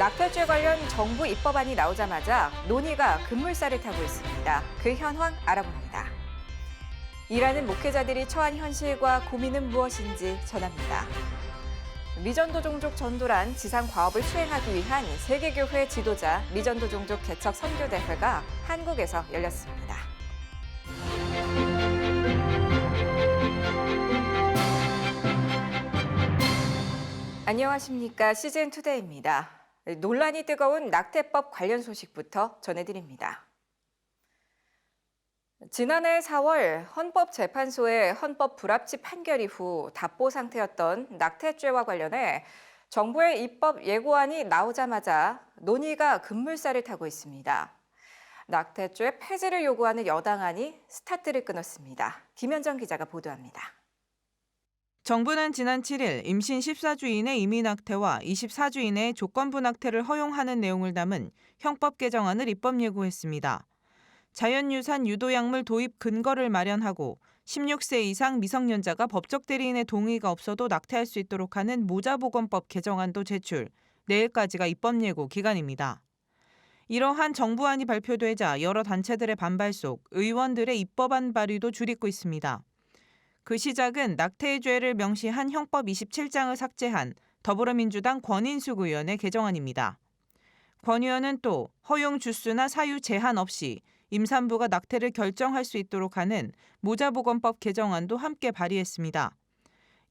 낙태죄 관련 정부 입법안이 나오자마자 논의가 급물살을 타고 있습니다. 그 현황 알아봅니다. 일하는 목회자들이 처한 현실과 고민은 무엇인지 전합니다. 미전도 종족 전도란 지상 과업을 수행하기 위한 세계교회 지도자 미전도 종족 개척 선교대회가 한국에서 열렸습니다. 안녕하십니까. CGN투데이입니다. 논란이 뜨거운 낙태법 관련 소식부터 전해드립니다. 지난해 4월 헌법재판소의 헌법 불합치 판결 이후 답보 상태였던 낙태죄와 관련해 정부의 입법 예고안이 나오자마자 논의가 급물살을 타고 있습니다. 낙태죄 폐지를 요구하는 여당안이 스타트를 끊었습니다. 김현정 기자가 보도합니다. 정부는 지난 7일 임신 14주 이내 임의 낙태와 24주 이내 조건부 낙태를 허용하는 내용을 담은 형법 개정안을 입법 예고했습니다. 자연유산 유도약물 도입 근거를 마련하고 16세 이상 미성년자가 법적 대리인의 동의가 없어도 낙태할 수 있도록 하는 모자보건법 개정안도 제출, 내일까지가 입법 예고 기간입니다. 이러한 정부안이 발표되자 여러 단체들의 반발 속 의원들의 입법안 발의도 줄이고 있습니다. 그 시작은 낙태의 죄를 명시한 형법 27장을 삭제한 더불어민주당 권인숙 의원의 개정안입니다. 권 의원은 또 허용 주수나 사유 제한 없이 임산부가 낙태를 결정할 수 있도록 하는 모자보건법 개정안도 함께 발의했습니다.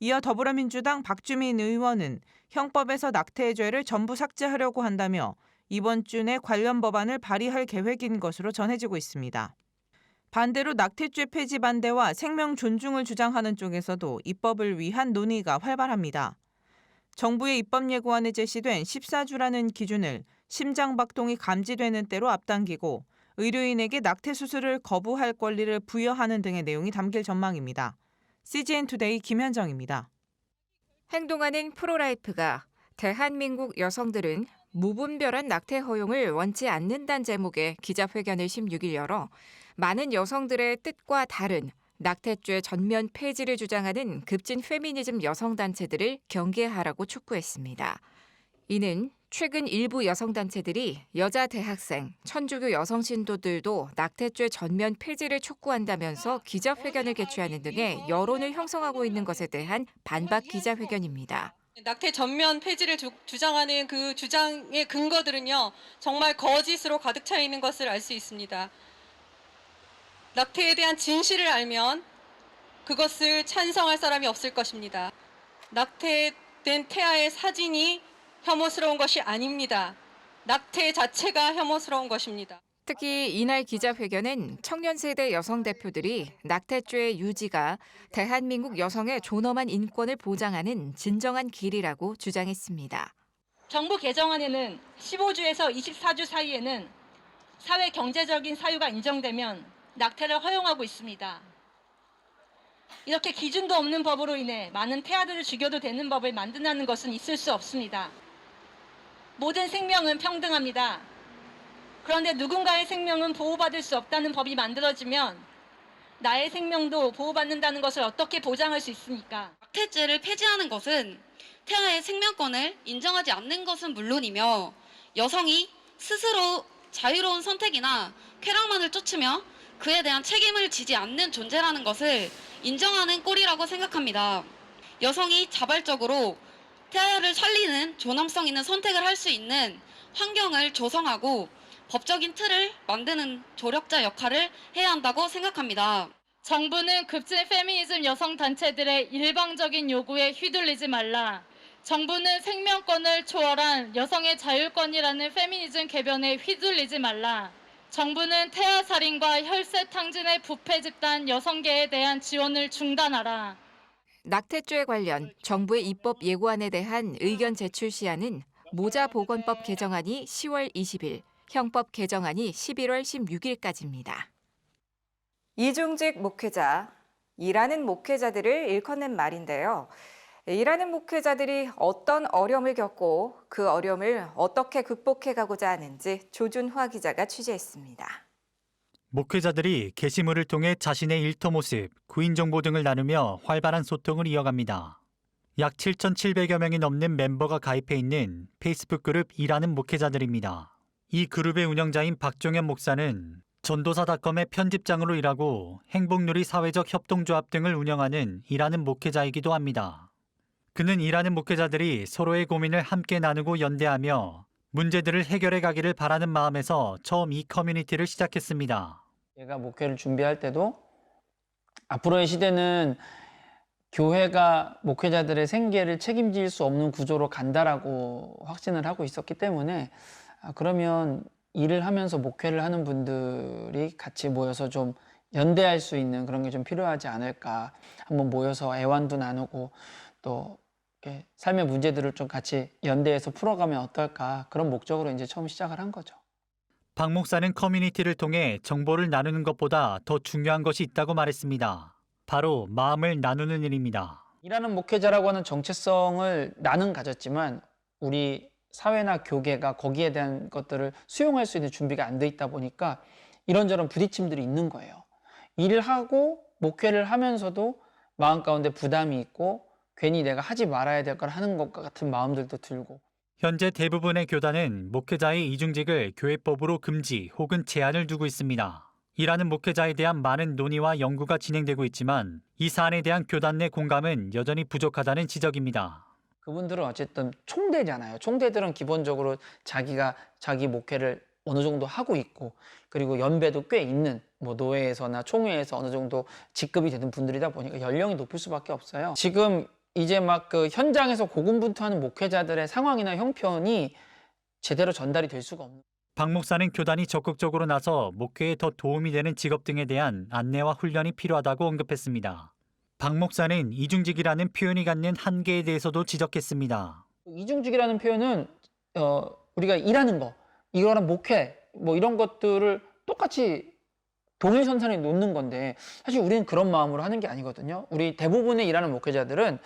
이어 더불어민주당 박주민 의원은 형법에서 낙태의 죄를 전부 삭제하려고 한다며 이번 주 내 관련 법안을 발의할 계획인 것으로 전해지고 있습니다. 반대로 낙태죄 폐지 반대와 생명 존중을 주장하는 쪽에서도 입법을 위한 논의가 활발합니다. 정부의 입법 예고안에 제시된 14주라는 기준을 심장박동이 감지되는 때로 앞당기고 의료인에게 낙태 수술을 거부할 권리를 부여하는 등의 내용이 담길 전망입니다. CGN투데이 김현정입니다. 행동하는 프로라이프가 대한민국 여성들은 무분별한 낙태 허용을 원치 않는다는 제목의 기자회견을 16일 열어 많은 여성들의 뜻과 다른 낙태죄 전면 폐지를 주장하는 급진 페미니즘 여성단체들을 경계하라고 촉구했습니다. 이는 최근 일부 여성단체들이 여자 대학생, 천주교 여성 신도들도 낙태죄 전면 폐지를 촉구한다면서 기자회견을 개최하는 등의 여론을 형성하고 있는 것에 대한 반박 기자회견입니다. 낙태 전면 폐지를 주장하는 그 주장의 근거들은요, 정말 거짓으로 가득 차 있는 것을 알 수 있습니다. 낙태에 대한 진실을 알면 그것을 찬성할 사람이 없을 것입니다. 낙태된 태아의 사진이 혐오스러운 것이 아닙니다. 낙태 자체가 혐오스러운 것입니다. 특히 이날 기자회견엔 청년 세대 여성 대표들이 낙태죄의 유지가 대한민국 여성의 존엄한 인권을 보장하는 진정한 길이라고 주장했습니다. 정부 개정안에는 15주에서 24주 사이에는 사회 경제적인 사유가 인정되면 낙태를 허용하고 있습니다. 이렇게 기준도 없는 법으로 인해 많은 태아들을 죽여도 되는 법을 만든다는 것은 있을 수 없습니다. 모든 생명은 평등합니다. 그런데 누군가의 생명은 보호받을 수 없다는 법이 만들어지면 나의 생명도 보호받는다는 것을 어떻게 보장할 수 있습니까? 낙태죄를 폐지하는 것은 태아의 생명권을 인정하지 않는 것은 물론이며 여성이 스스로 자유로운 선택이나 쾌락만을 쫓으며 그에 대한 책임을 지지 않는 존재라는 것을 인정하는 꼴이라고 생각합니다. 여성이 자발적으로 태아를 살리는 존엄성 있는 선택을 할 수 있는 환경을 조성하고 법적인 틀을 만드는 조력자 역할을 해야 한다고 생각합니다. 정부는 급진 페미니즘 여성 단체들의 일방적인 요구에 휘둘리지 말라. 정부는 생명권을 초월한 여성의 자율권이라는 페미니즘 궤변에 휘둘리지 말라. 정부는 태아 살인과 혈세 탕진의 부패 집단 여성계에 대한 지원을 중단하라. 낙태죄 관련 정부의 입법 예고안에 대한 의견 제출 시한은 모자보건법 개정안이 10월 20일, 형법 개정안이 11월 16일까지입니다. 이중직 목회자, 일하는 목회자들을 일컫는 말인데요. 일하는 목회자들이 어떤 어려움을 겪고 그 어려움을 어떻게 극복해가고자 하는지 조준화 기자가 취재했습니다. 목회자들이 게시물을 통해 자신의 일터 모습, 구인 정보 등을 나누며 활발한 소통을 이어갑니다. 약 7,700여 명이 넘는 멤버가 가입해 있는 페이스북 그룹 일하는 목회자들입니다. 이 그룹의 운영자인 박종현 목사는 전도사닷컴의 편집장으로 일하고 행복누리 사회적 협동조합 등을 운영하는 일하는 목회자이기도 합니다. 그는 일하는 목회자들이 서로의 고민을 함께 나누고 연대하며 문제들을 해결해 가기를 바라는 마음에서 처음 이 커뮤니티를 시작했습니다. 제가 목회를 준비할 때도 앞으로의 시대는 교회가 목회자들의 생계를 책임질 수 없는 구조로 간다라고 확신을 하고 있었기 때문에 그러면 일을 하면서 목회를 하는 분들이 같이 모여서 좀 연대할 수 있는 그런 게 좀 필요하지 않을까. 한번 모여서 애완도 나누고 또 이렇게 삶의 문제들을 좀 같이 연대해서 풀어가면 어떨까. 그런 목적으로 이제 처음 시작을 한 거죠. 박 목사는 커뮤니티를 통해 정보를 나누는 것보다 더 중요한 것이 있다고 말했습니다. 바로 마음을 나누는 일입니다. 일하는 목회자라고 하는 정체성을 나는 가졌지만 우리 사회나 교계가 거기에 대한 것들을 수용할 수 있는 준비가 안 돼 있다 보니까 이런저런 부딪힘들이 있는 거예요. 일을 하고 목회를 하면서도 마음 가운데 부담이 있고 괜히 내가 하지 말아야 될 걸 하는 것 같은 마음들도 들고. 현재 대부분의 교단은 목회자의 이중직을 교회법으로 금지 혹은 제한을 두고 있습니다. 일하는 목회자에 대한 많은 논의와 연구가 진행되고 있지만 이 사안에 대한 교단 내 공감은 여전히 부족하다는 지적입니다. 그분들은 어쨌든 총대잖아요. 총대들은 기본적으로 자기 목회를 어느 정도 하고 있고 그리고 연배도 꽤 있는 뭐 노회에서나 총회에서 어느 정도 직급이 되는 분들이다 보니까 연령이 높을 수밖에 없어요. 지금 이제 막 그 현장에서 고군분투하는 목회자들의 상황이나 형편이 제대로 전달이 될 수가 없는. 박 목사는 교단이 적극적으로 나서 목회에 더 도움이 되는 직업 등에 대한 안내와 훈련이 필요하다고 언급했습니다. 박 목사는 이중직이라는 표현이 갖는 한계에 대해서도 지적했습니다. 이중직이라는 표현은 우리가 일하는 거, 이거랑 목회, 뭐 이런 것들을 똑같이 동일선상에 놓는 건데 사실 우리는 그런 마음으로 하는 게 아니거든요. 우리 대부분의 일하는 목회자들은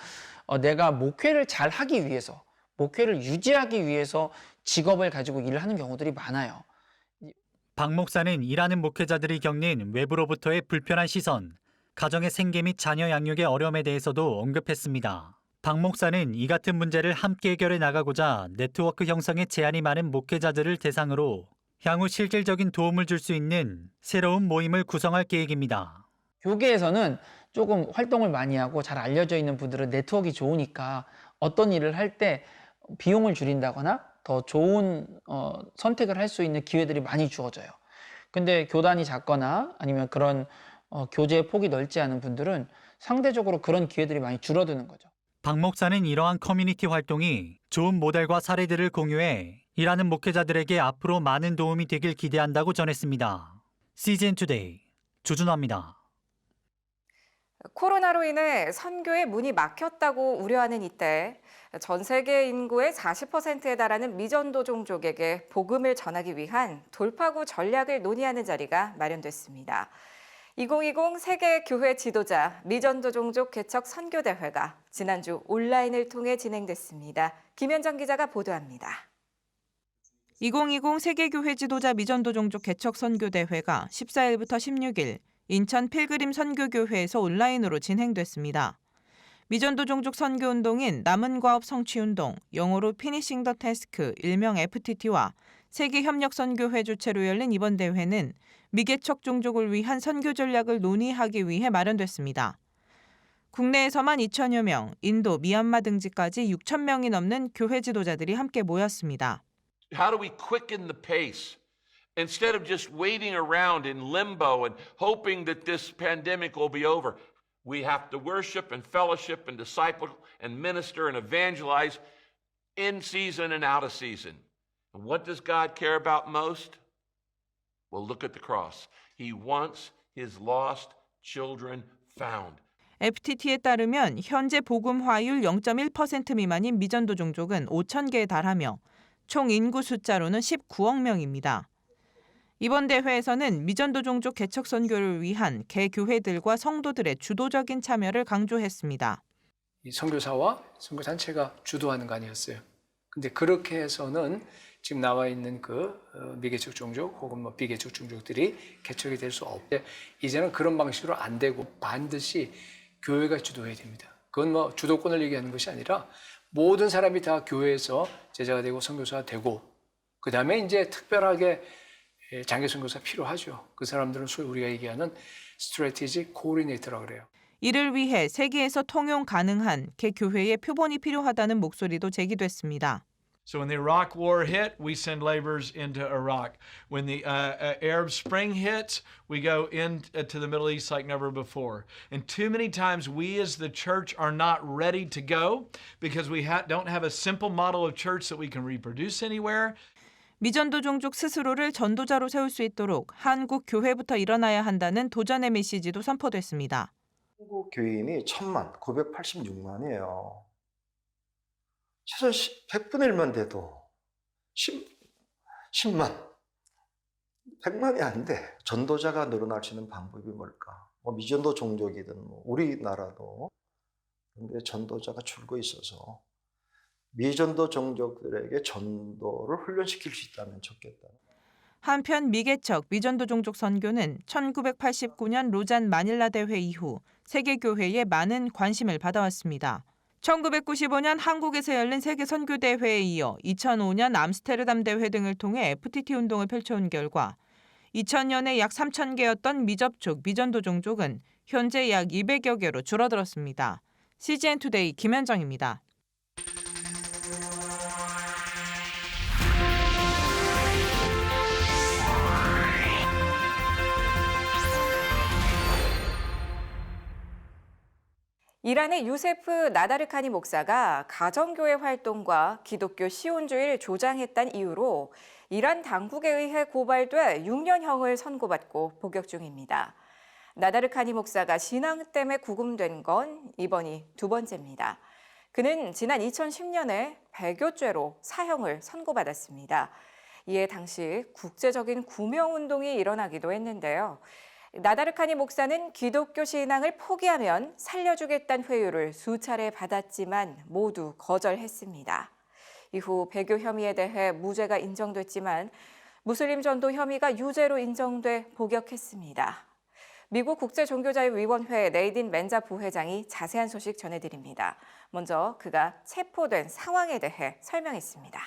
내가 목회를 잘 하기 위해서, 목회를 유지하기 위해서 직업을 가지고 일을 하는 경우들이 많아요. 박 목사는 일하는 목회자들이 겪는 외부로부터의 불편한 시선, 가정의 생계 및 자녀 양육의 어려움에 대해서도 언급했습니다. 박 목사는 이 같은 문제를 함께 해결해 나가고자 네트워크 형성에 제한이 많은 목회자들을 대상으로 향후 실질적인 도움을 줄 수 있는 새로운 모임을 구성할 계획입니다. 교계에서는 조금 활동을 많이 하고 잘 알려져 있는 분들은 네트워크가 좋으니까 어떤 일을 할 때 비용을 줄인다거나 더 좋은 선택을 할 수 있는 기회들이 많이 주어져요. 근데 교단이 작거나 아니면 그런 교제의 폭이 넓지 않은 분들은 상대적으로 그런 기회들이 많이 줄어드는 거죠. 박 목사는 이러한 커뮤니티 활동이 좋은 모델과 사례들을 공유해 일하는 목회자들에게 앞으로 많은 도움이 되길 기대한다고 전했습니다. CGN 투데이 주준화입니다. 코로나로 인해 선교의 문이 막혔다고 우려하는 이때 전 세계 인구의 40%에 달하는 미전도 종족에게 복음을 전하기 위한 돌파구 전략을 논의하는 자리가 마련됐습니다. 2020 세계 교회 지도자 미전도 종족 개척 선교대회가 지난주 온라인을 통해 진행됐습니다. 김현정 기자가 보도합니다. 2020 세계교회 지도자 미전도 종족 개척 선교대회가 14일부터 16일 인천 필그림 선교교회에서 온라인으로 진행됐습니다. 미전도 종족 선교운동인 남은 과업 성취운동, 영어로 피니싱 더 태스크, 일명 FTT와 세계협력선교회 주최로 열린 이번 대회는 미개척 종족을 위한 선교 전략을 논의하기 위해 마련됐습니다. 국내에서만 2천여 명, 인도, 미얀마 등지까지 6천 명이 넘는 교회 지도자들이 함께 모였습니다. How do we quicken the pace? Instead of just waiting around in limbo and hoping that this pandemic will be over, we have to worship and fellowship and disciple and minister and evangelize in season and out of season. And what does God care about most? Well, look at the cross. He wants his lost children found. FTT에 따르면 현재 복음화율 0.1% 미만인 미전도 종족은 5천 개에 달하며 총 인구 숫자로는 19억 명입니다. 이번 대회에서는 미전도 종족 개척 선교를 위한 개교회들과 성도들의 주도적인 참여를 강조했습니다. 이 선교사와 선교단체가 주도하는 거 아니었어요. 근데 그렇게 해서는 지금 나와 있는 그 미개척 종족 혹은 뭐 비개척 종족들이 개척이 될 수 없대. 이제는 그런 방식으로 안 되고 반드시 교회가 주도해야 됩니다. 그건 뭐 주도권을 얘기하는 것이 아니라 모든 사람이 다 교회에서 제자가 되고 선교사가 되고 그 다음에 이제 특별하게 장기 선교사가 필요하죠. 그 사람들은 소위 우리가 얘기하는 스트래티지 코오디네이터라고 그래요. 이를 위해 세계에서 통용 가능한 개교회의 표본이 필요하다는 목소리도 제기됐습니다. So when the Iraq War hit, we send laborers into Iraq. When the Arab Spring hits, we go into the Middle East like never before. And too many times we as the church are not ready to go because we don't have a simple model of church that we can reproduce anywhere. 미전도 종족 스스로를 전도자로 세울 수 있도록 한국 교회부터 일어나야 한다는 도전의 메시지도 선포됐습니다. 한국 교인이 1,000만, 986만이에요. 최소 100분의 1만 돼도 10만, 100만이 안 돼. 전도자가 늘어날 수 있는 방법이 뭘까? 미전도 종족이든 우리나라도 근데 전도자가 줄고 있어서 미전도 종족들에게 전도를 훈련시킬 수 있다면 좋겠다. 한편 미개척 미전도 종족 선교는 1989년 로잔 마닐라 대회 이후 세계교회에 많은 관심을 받아왔습니다. 1995년 한국에서 열린 세계선교대회에 이어 2005년 암스테르담 대회 등을 통해 FTT 운동을 펼쳐온 결과 2000년에 약 3,000개였던 미접촉 미전도 종족은 현재 약 200여 개로 줄어들었습니다. CGN투데이 김현정입니다. 이란의 유세프 나다르카니 목사가 가정교회 활동과 기독교 시온주의를 조장했다는 이유로 이란 당국에 의해 고발돼 6년형을 선고받고 복역 중입니다. 나다르카니 목사가 신앙 때문에 구금된 건 이번이 두 번째입니다. 그는 지난 2010년에 배교죄로 사형을 선고받았습니다. 이에 당시 국제적인 구명운동이 일어나기도 했는데요. 나다르카니 목사는 기독교 신앙을 포기하면 살려주겠다는 회유를 수차례 받았지만 모두 거절했습니다. 이후 배교 혐의에 대해 무죄가 인정됐지만 무슬림 전도 혐의가 유죄로 인정돼 복역했습니다. 미국 국제종교자유위원회 네이딘 맨자 부회장이 자세한 소식 전해드립니다. 먼저 그가 체포된 상황에 대해 설명했습니다.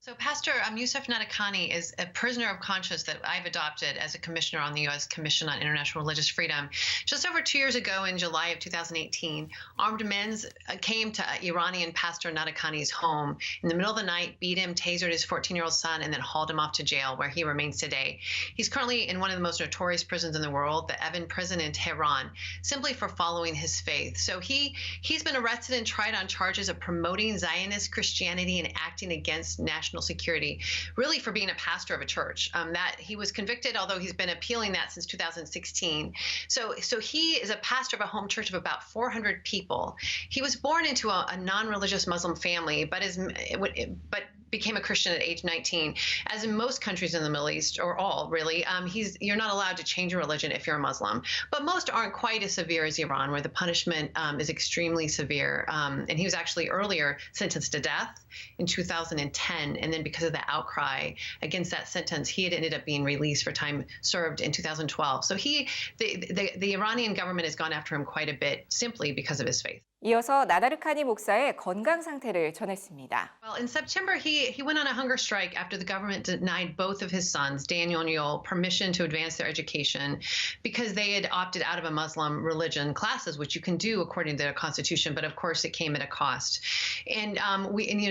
So Pastor Youssef Nadarkhani is a prisoner of conscience that I've adopted as a commissioner on the U.S. Commission on International Religious Freedom. Just over 2 years ago in July of 2018, armed men came to Iranian Pastor Nadarkhani's home in the middle of the night, beat him, tasered his 14-year-old son, and then hauled him off to jail where he remains today. He's currently in one of the most notorious prisons in the world, the Evin prison in Tehran, simply for following his faith. So he's been arrested and tried on charges of promoting Zionist Christianity and acting against national security, really for being a pastor of a church. That he was convicted, although he's been appealing that since 2016. So he is a pastor of a home church of about 400 people. He was born into a non-religious Muslim family, but became a Christian at age 19. As in most countries in the Middle East, or all really, you're not allowed to change your religion if you're a Muslim. But most aren't quite as severe as Iran, where the punishment is extremely severe. And he was actually earlier sentenced to death in 2010, and then because of the outcry against that sentence, he had ended up being released for time served in 2012. So the Iranian government has gone after him quite a bit simply because of his faith. 이어서 나다르카니 목사의 건강 상태를 전했습니다. Well, in September, he went on a hunger strike after the government denied both of his sons, Daniel and Yoel, permission to advance their education because they had opted out of a Muslim religion classes, which you can do according to their constitution, but of course it came at a cost. And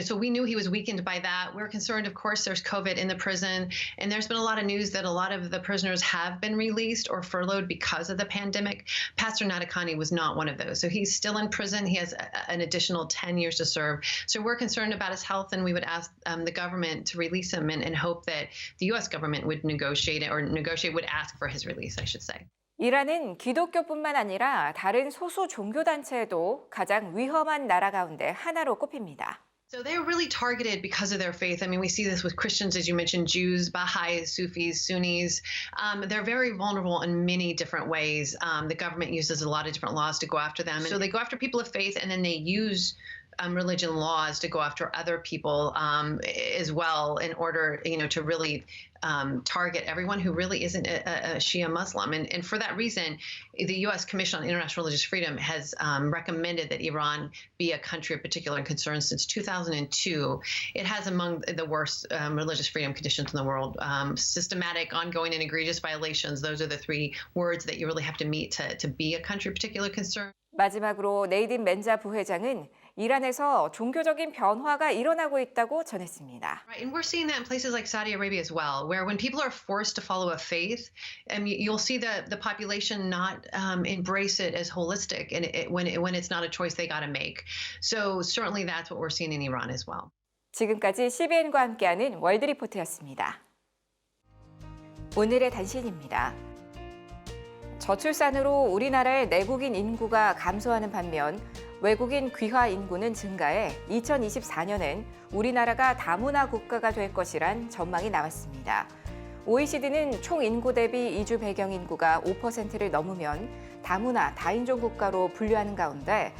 so we knew he was weakened by that. We're concerned, of course, there's COVID in the prison, and there's been a lot of news that a lot of the prisoners have been released or furloughed because of the pandemic. Pastor Nadarkhani was not one of those, so he's still in prison. He has an additional 10 years to serve. So we're concerned about his health, and we would ask the government to release him and hope that the U.S. government would would ask for his release, I should say. 이란은 기독교뿐만 아니라 다른 소수 종교단체도 가장 위험한 나라 가운데 하나로 꼽힙니다. So they're really targeted because of their faith. I mean, we see this with Christians, as you mentioned, Jews, Baha'is, Sufis, Sunnis. They're very vulnerable in many different ways. The government uses a lot of different laws to go after them. So they go after people of faith, and then they use religion laws to go after other people as well in order, to really target everyone who really isn't a Shia Muslim. And for that reason, the U.S. Commission on International Religious Freedom has recommended that Iran be a country of particular concern since 2002. It has among the worst religious freedom conditions in the world. Systematic, ongoing, and egregious violations. Those are the three words that you really have to meet to be a country of particular concern. 마지막으로 네이딘 맨자 부회장은 이란에서 종교적인 변화가 일어나고 있다고 전했습니다. Right, and we're seeing that in places like Saudi Arabia as well, where when people are forced to follow a faith, you'll see the population not embrace it as holistic, and when it's not a choice they got to make. So certainly that's what we're seeing in Iran as well. 지금까지 CBN과 함께하는 월드리포트였습니다. 오늘의 단신입니다. 저출산으로 우리나라의 내국인 인구가 감소하는 반면 외국인 귀화 인구는 증가해 2024년엔 우리나라가 다문화 국가가 될 것이란 전망이 나왔습니다. OECD는 총 인구 대비 이주 배경 인구가 5%를 넘으면 다문화, 다인종 국가로 분류하는 가운데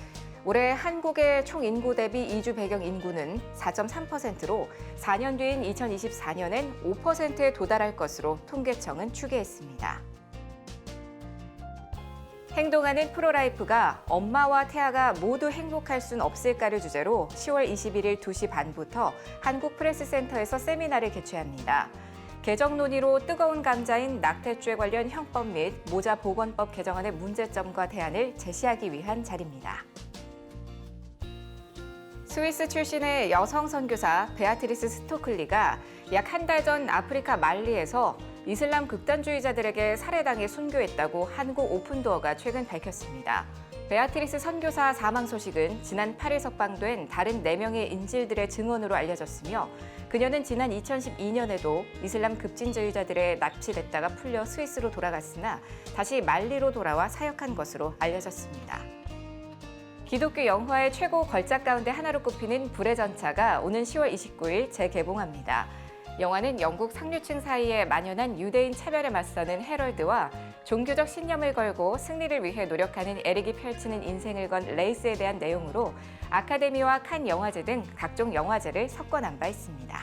올해 한국의 총 인구 대비 이주 배경 인구는 4.3%로 4년 뒤인 2024년엔 5%에 도달할 것으로 통계청은 추계했습니다. 행동하는 프로라이프가 엄마와 태아가 모두 행복할 순 없을까를 주제로 10월 21일 2시 반부터 한국프레스센터에서 세미나를 개최합니다. 개정 논의로 뜨거운 감자인 낙태죄 관련 형법 및 모자 보건법 개정안의 문제점과 대안을 제시하기 위한 자리입니다. 스위스 출신의 여성 선교사 베아트리스 스토클리가 약 한 달 전 아프리카 말리에서 이슬람 극단주의자들에게 살해당해 순교했다고 한국 오픈도어가 최근 밝혔습니다. 베아트리스 선교사 사망 소식은 지난 8일 석방된 다른 4명의 인질들의 증언으로 알려졌으며 그녀는 지난 2012년에도 이슬람 급진주의자들에 납치됐다가 풀려 스위스로 돌아갔으나 다시 말리로 돌아와 사역한 것으로 알려졌습니다. 기독교 영화의 최고 걸작 가운데 하나로 꼽히는 불의 전차가 오는 10월 29일 재개봉합니다. 영화는 영국 상류층 사이에 만연한 유대인 차별에 맞서는 해럴드와 종교적 신념을 걸고 승리를 위해 노력하는 에릭이 펼치는 인생을 건 레이스에 대한 내용으로 아카데미와 칸 영화제 등 각종 영화제를 석권한 바 있습니다.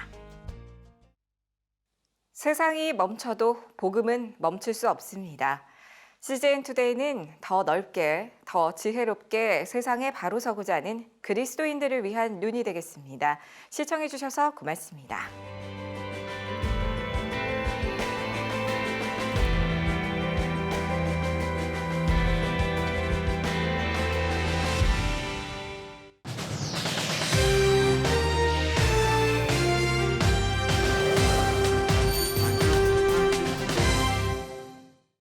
세상이 멈춰도 복음은 멈출 수 없습니다. CGN투데이는 더 넓게, 더 지혜롭게 세상에 바로 서고자 하는 그리스도인들을 위한 눈이 되겠습니다. 시청해주셔서 고맙습니다.